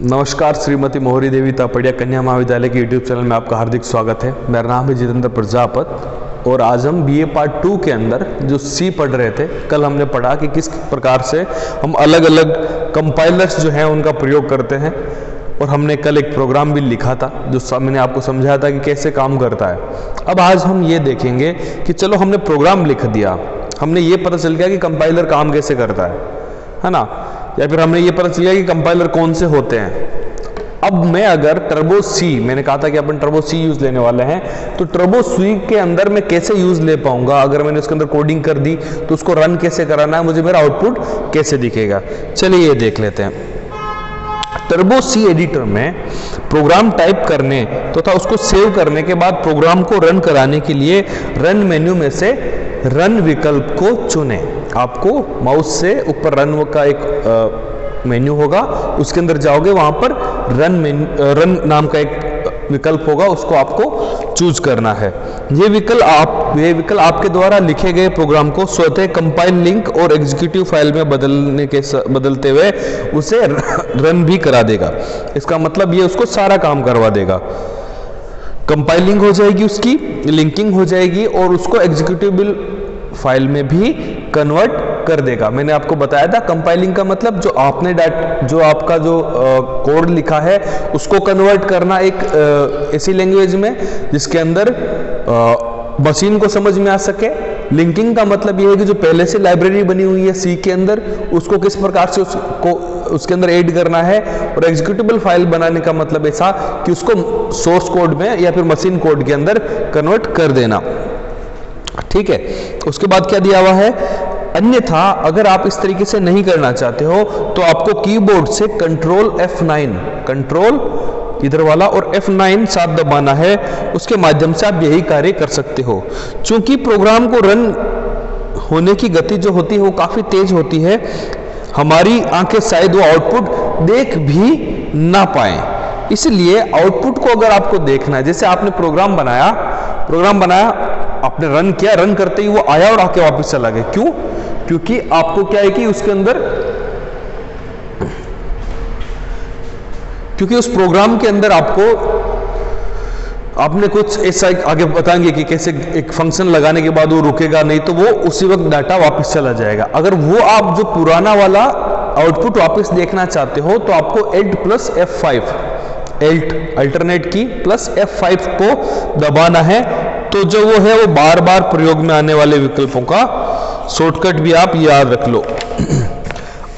नमस्कार, श्रीमती मोहरी देवी तापड़िया कन्या महाविद्यालय के यूट्यूब चैनल में आपका हार्दिक स्वागत है। मेरा नाम है जितेंद्र प्रजापत और आज हम बीए पार्ट 2 के अंदर जो सी पढ़ रहे थे। कल हमने पढ़ा कि किस प्रकार से हम अलग अलग कंपाइलर्स जो हैं उनका प्रयोग करते हैं और हमने कल एक प्रोग्राम भी लिखा था जो मैंने आपको समझाया था कि कैसे काम करता है। अब आज हम ये देखेंगे कि चलो हमने प्रोग्राम लिख दिया, हमने ये पता चल गया कि कंपाइलर काम कैसे करता है ना, या फिर हमने ये पता चल गया कि कंपाइलर कौन से होते हैं। अब मैं अगर टर्बो सी, मैंने कहा था कि अपन टर्बो सी यूज लेने वाले हैं, तो टर्बो सी के अंदर मैं कैसे यूज ले पाऊंगा? अगर मैंने उसके अंदर कोडिंग कर दी तो उसको रन कैसे कराना है, मुझे मेरा आउटपुट कैसे दिखेगा, चलिए ये देख लेते हैं। टर्बो सी एडिटर में प्रोग्राम टाइप करने तथा उसको सेव करने के बाद प्रोग्राम को रन कराने के लिए रन मेन्यू में से रन विकल्प को चुनें। आपको माउस से ऊपर रन का एक मेन्यू होगा, उसके अंदर जाओगे, वहां पर रन नाम का एक विकल्प होगा, उसको आपको चूज करना है। ये विकल्प आपके द्वारा लिखे गए प्रोग्राम को स्वतः कंपाइल लिंक और एग्जीक्यूटिव फाइल में बदलते हुए उसे रन भी करा देगा। इसका मतलब ये उसको सारा काम करवा देगा। कंपाइलिंग हो जाएगी, उसकी लिंकिंग हो जाएगी और उसको एग्जीक्यूटिव फाइल में भी कन्वर्ट कर देगा। मैंने आपको बताया था कंपाइलिंग का मतलब जो आपका जो कोड लिखा है उसको कन्वर्ट करना एक ऐसी लैंग्वेज में जिसके अंदर मशीन को समझ में आ सके। लिंकिंग का मतलब यह है कि जो पहले से लाइब्रेरी बनी हुई है सी के अंदर, उसको किस प्रकार से उसके अंदर ऐड करना है। और एग्जीक्यूटिबल फाइल बनाने का मतलब ऐसा कि उसको सोर्स कोड में या फिर मशीन कोड के अंदर कन्वर्ट कर देना। ठीक है, उसके बाद क्या दिया हुआ है, अन्यथा अगर आप इस तरीके से नहीं करना चाहते हो तो आपको कीबोर्ड से कंट्रोल F9, कंट्रोल इधर वाला और F9 साथ दबाना है, उसके माध्यम से आप यही कार्य कर सकते हो। चूंकि प्रोग्राम को रन होने की गति जो होती है वो काफी तेज होती है, हमारी आंखें शायद वो आउटपुट देख भी ना पाए, इसलिए आउटपुट को अगर आपको देखना है, जैसे आपने प्रोग्राम बनाया, आपने रन किया, रन करते ही वो आया और आके वापस चला गया। क्यों? क्योंकि आपको क्या है कि उसके अंदर, क्योंकि उस प्रोग्राम के अंदर आपने कुछ ऐसा आगे बताएंगे कि कैसे एक फंक्शन लगाने के बाद वो रुकेगा नहीं, तो वो उसी वक्त डाटा वापस चला जाएगा। अगर वो आप जो पुराना वाला आउटपुट वापस देखना चाहते हो तो आपको Alt प्लस F5 अल्टरनेट की प्लस F5 को दबाना है। तो जो वो है वो बार बार प्रयोग में आने वाले विकल्पों का शॉर्टकट भी आप याद रख लो।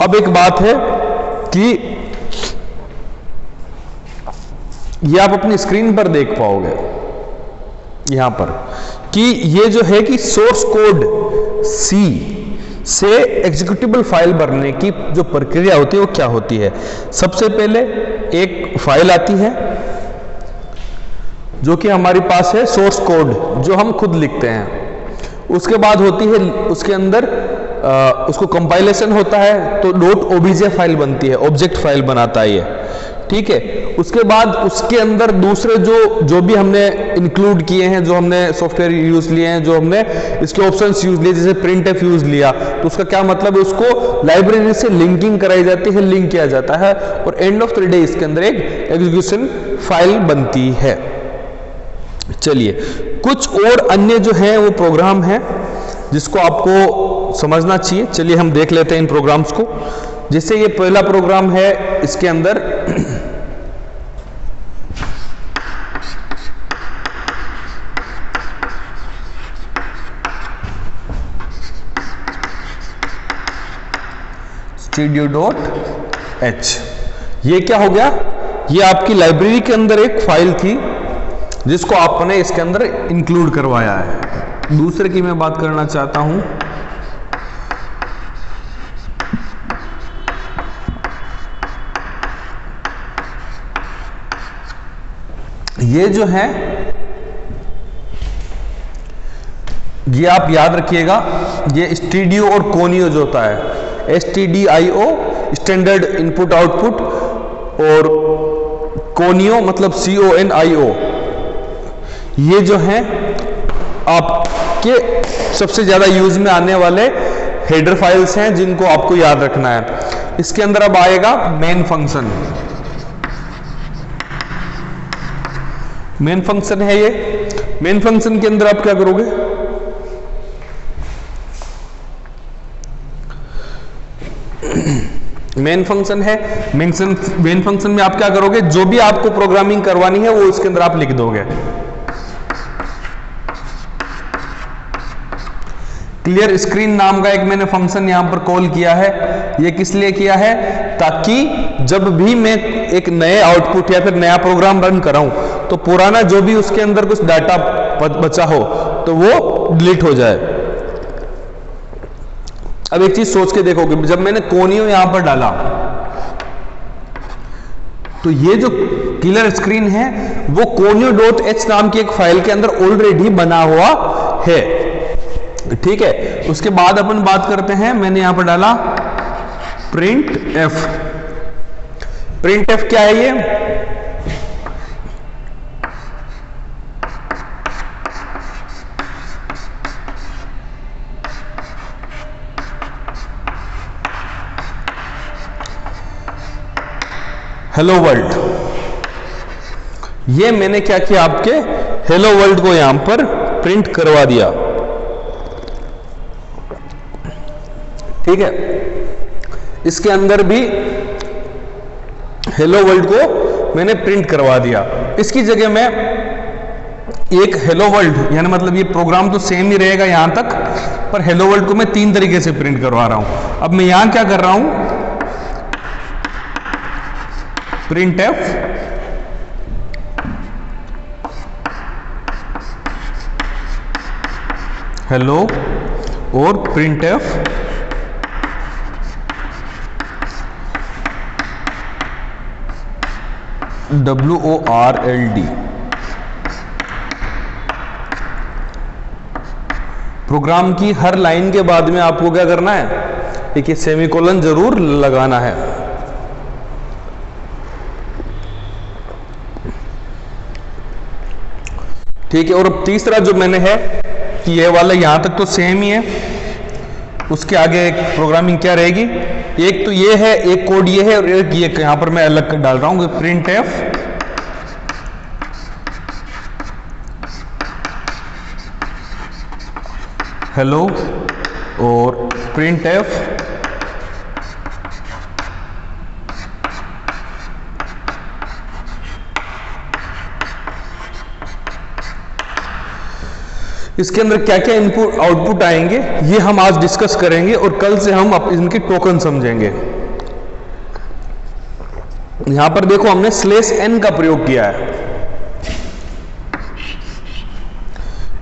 अब एक बात है कि ये आप अपनी स्क्रीन पर देख पाओगे यहां पर कि ये जो है कि सोर्स कोड सी से एग्जीक्यूटिबल फाइल भरने की जो प्रक्रिया होती है वो क्या होती है। सबसे पहले एक फाइल आती है जो कि हमारे पास है सोर्स कोड, जो हम खुद लिखते हैं। उसके बाद होती है उसके अंदर उसको कंपाइलेशन होता है तो .obj फाइल बनती है, ऑब्जेक्ट फाइल बनाता है ये। ठीक है, उसके बाद उसके अंदर दूसरे जो भी हमने इंक्लूड किए हैं, जो हमने सॉफ्टवेयर यूज लिए हैं, जो हमने इसके ऑप्शंस यूज लिए, जैसे printf यूज लिया, तो उसका क्या मतलब है, उसको लाइब्रेरी से लिंकिंग कराई जाती है, लिंक किया जाता है और एंड ऑफ द डे इसके अंदर एक एग्जीक्यूशन फाइल बनती है। चलिए, कुछ और अन्य जो है वो प्रोग्राम है जिसको आपको समझना चाहिए। चलिए हम देख लेते हैं इन प्रोग्राम्स को। जैसे ये पहला प्रोग्राम है, इसके अंदर studio.h, ये क्या हो गया, ये आपकी लाइब्रेरी के अंदर एक फाइल थी जिसको आपने इसके अंदर इंक्लूड करवाया है। दूसरे की मैं बात करना चाहता हूं, ये जो है, ये आप याद रखिएगा, ये स्टीडियो और कोनियो जो होता है, STDIO स्टैंडर्ड इनपुट आउटपुट, और कोनियो मतलब CONIO, ये जो है आपके सबसे ज्यादा यूज में आने वाले हेडर फाइल्स हैं जिनको आपको याद रखना है। इसके अंदर अब आएगा मेन फंक्शन। मेन फंक्शन है ये। मेन फंक्शन के अंदर आप क्या करोगे, मेन फंक्शन है, मेन फंक्शन में आप क्या करोगे, जो भी आपको प्रोग्रामिंग करवानी है वो इसके अंदर आप लिख दोगे। क्लियर स्क्रीन नाम का एक मैंने फंक्शन यहां पर कॉल किया है। ये किस लिए किया है, ताकि जब भी मैं एक नए आउटपुट या फिर नया प्रोग्राम रन कराऊं तो पुराना जो भी उसके अंदर कुछ डाटा बचा हो तो वो डिलीट हो जाए। अब एक चीज सोच के देखोगे, जब मैंने कोनियो यहां पर डाला तो ये जो क्लियर स्क्रीन है वो conio.h नाम की एक फाइल के अंदर ऑलरेडी बना हुआ है। ठीक है, उसके बाद अपन बात करते हैं, मैंने यहां पर डाला प्रिंट एफ। प्रिंट एफ क्या है ये, हेलो वर्ल्ड। ये मैंने क्या किया, आपके हेलो वर्ल्ड को यहां पर प्रिंट करवा दिया। ठीक है, इसके अंदर भी हेलो वर्ल्ड को मैंने प्रिंट करवा दिया। इसकी जगह में एक हेलो वर्ल्ड, यानी मतलब ये प्रोग्राम तो सेम ही रहेगा यहां तक, पर हेलो वर्ल्ड को मैं 3 तरीके से प्रिंट करवा रहा हूं। अब मैं यहां क्या कर रहा हूं, प्रिंट एफ हेलो और प्रिंट एफ WORLD। प्रोग्राम की हर लाइन के बाद में आपको क्या करना है, एक ये सेमीकोलन जरूर लगाना है। ठीक है, और अब तीसरा जो मैंने है कि ये वाला यहां तक तो सेम ही है, उसके आगे एक प्रोग्रामिंग क्या रहेगी, एक तो ये है, एक कोड ये है और एक ये यहां पर मैं अलग कर डाल रहा हूं, प्रिंट एफ हेलो और प्रिंट एफ इसके अंदर क्या क्या इनपुट आउटपुट आएंगे ये हम आज डिस्कस करेंगे और कल से हम इनके टोकन समझेंगे। यहां पर देखो हमने /n का प्रयोग किया है,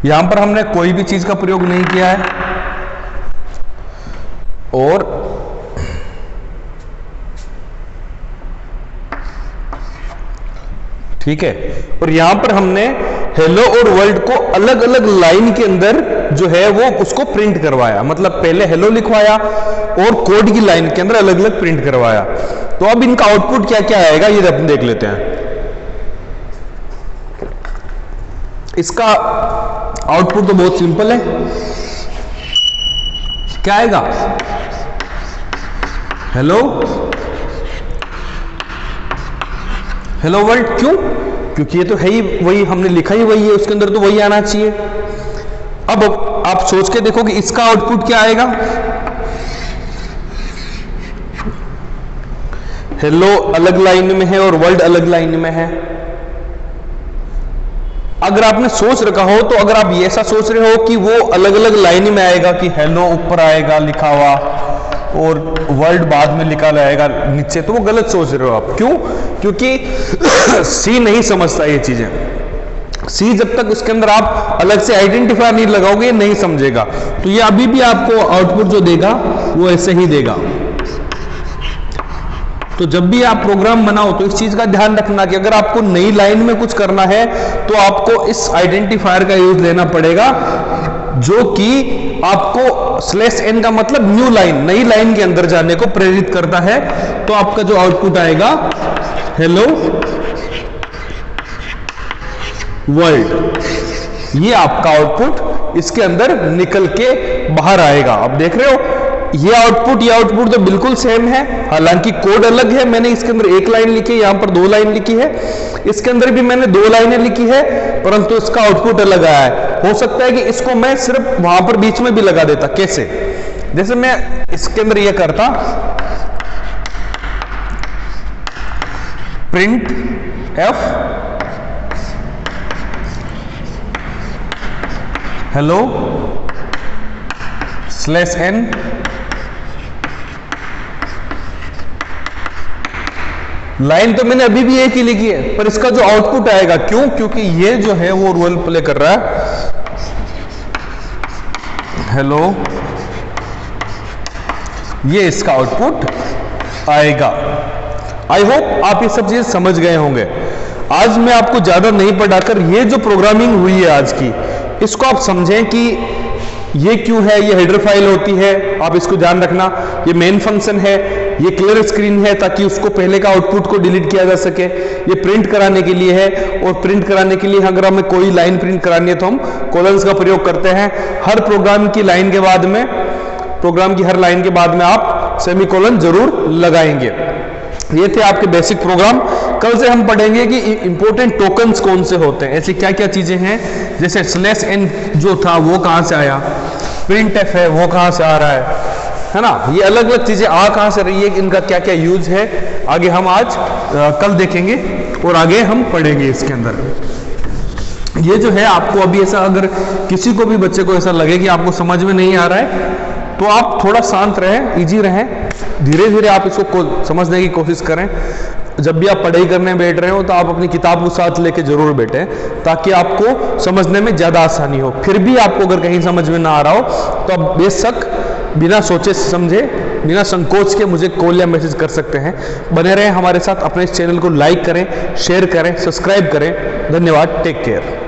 यहां पर हमने कोई भी चीज का प्रयोग नहीं किया है। और ठीक है, और यहां पर हमने हेलो और वर्ल्ड को अलग अलग लाइन के अंदर जो है वो उसको प्रिंट करवाया, मतलब पहले हेलो लिखवाया और कोड की लाइन के अंदर अलग अलग प्रिंट करवाया। तो अब इनका आउटपुट क्या क्या आएगा ये अपन देख लेते हैं। इसका आउटपुट तो बहुत सिंपल है, क्या आएगा, हेलो हेलो वर्ल्ड। क्यों, क्योंकि ये तो है ही वही, हमने लिखा ही वही है, उसके अंदर तो वही आना चाहिए। अब आप सोच के देखो कि इसका आउटपुट क्या आएगा, हेलो अलग लाइन में है और वर्ल्ड अलग लाइन में है। अगर आपने सोच रखा हो तो अगर आप ये ऐसा सोच रहे हो कि वो अलग अलग लाइन में आएगा कि हेलो ऊपर आएगा लिखा हुआ और वर्ल्ड बाद में लिखा जाएगा नीचे, तो वो गलत सोच रहे हो आप। क्यों, क्योंकि सी नहीं समझता ये चीजें। सी जब तक उसके अंदर आप अलग से आइडेंटिफायर नहीं लगाओगे नहीं समझेगा। तो ये अभी भी आपको आउटपुट जो देगा वो ऐसे ही देगा। तो जब भी आप प्रोग्राम बनाओ तो इस चीज का ध्यान रखना कि अगर आपको नई लाइन में कुछ करना है तो आपको इस आइडेंटिफायर का यूज लेना पड़ेगा, जो कि आपको /n का मतलब न्यू लाइन, नई लाइन के अंदर जाने को प्रेरित करता है। तो आपका जो आउटपुट आएगा हेलो वर्ल्ड, ये आपका आउटपुट इसके अंदर निकल के बाहर आएगा। अब देख रहे हो ये आउटपुट तो बिल्कुल सेम है, हालांकि कोड अलग है। मैंने इसके अंदर एक लाइन लिखी है, यहां पर 2 लाइन लिखी है, इसके अंदर भी मैंने 2 लाइनें लिखी है, परंतु इसका आउटपुट अलग आया है। हो सकता है कि इसको मैं सिर्फ वहां पर बीच में भी लगा देता। कैसे? जैसे मैं इसके अंदर ये करता print F hello /n line तो मैंने अभी भी एक ही लिखी है, पर इसका जो आउटपुट आएगा, क्यों? क्योंकि ये जो है वो रोल प्ले कर रहा है हेलो, ये इसका आउटपुट आएगा। आई होप आप ये सब चीजें समझ गए होंगे। आज मैं आपको ज्यादा नहीं पढ़ाकर ये जो प्रोग्रामिंग हुई है आज की, इसको आप समझें कि ये क्यों है, ये हेडर फाइल होती है, आप इसको ध्यान रखना। ये मेन फंक्शन है, ये क्लियर स्क्रीन है ताकि उसको पहले का आउटपुट को डिलीट किया जा सके। ये प्रिंट कराने के लिए है, और प्रिंट कराने के लिए अगर हमें कोई लाइन प्रिंट करानी है तो हम कोलन्स का प्रयोग करते हैं। हर प्रोग्राम की लाइन के बाद में, प्रोग्राम की हर लाइन के बाद में आप सेमीकोलन जरूर लगाएंगे। ये थे आपके बेसिक प्रोग्राम। कल से हम पढ़ेंगे कि इंपॉर्टेंट टोकन्स कौन से होते हैं, ऐसी क्या क्या चीजें हैं। जैसे /n जो था वो कहां से आया, प्रिंट एफ है वो कहां से आ रहा है ना, ये अलग अलग चीजें आ कहां से रही है, इनका क्या क्या यूज है, आगे हम आज कल देखेंगे और आगे हम पढ़ेंगे इसके अंदर। ये जो है आपको अभी ऐसा, अगर किसी को भी बच्चे को ऐसा लगे कि आपको समझ में नहीं आ रहा है, तो आप थोड़ा शांत रहें, इजी रहें, धीरे धीरे आप इसको समझने की कोशिश करें। जब भी आप पढ़ाई करने बैठ रहे हो तो आप अपनी किताब को साथ लेके जरूर बैठें, ताकि आपको समझने में ज़्यादा आसानी हो। फिर भी आपको अगर कहीं समझ में ना आ रहा हो तो आप बेशक बिना सोचे समझे, बिना संकोच के मुझे कॉल या मैसेज कर सकते हैं। बने रहें हमारे साथ, अपने इस चैनल को लाइक करें, शेयर करें, सब्सक्राइब करें। धन्यवाद, टेक केयर।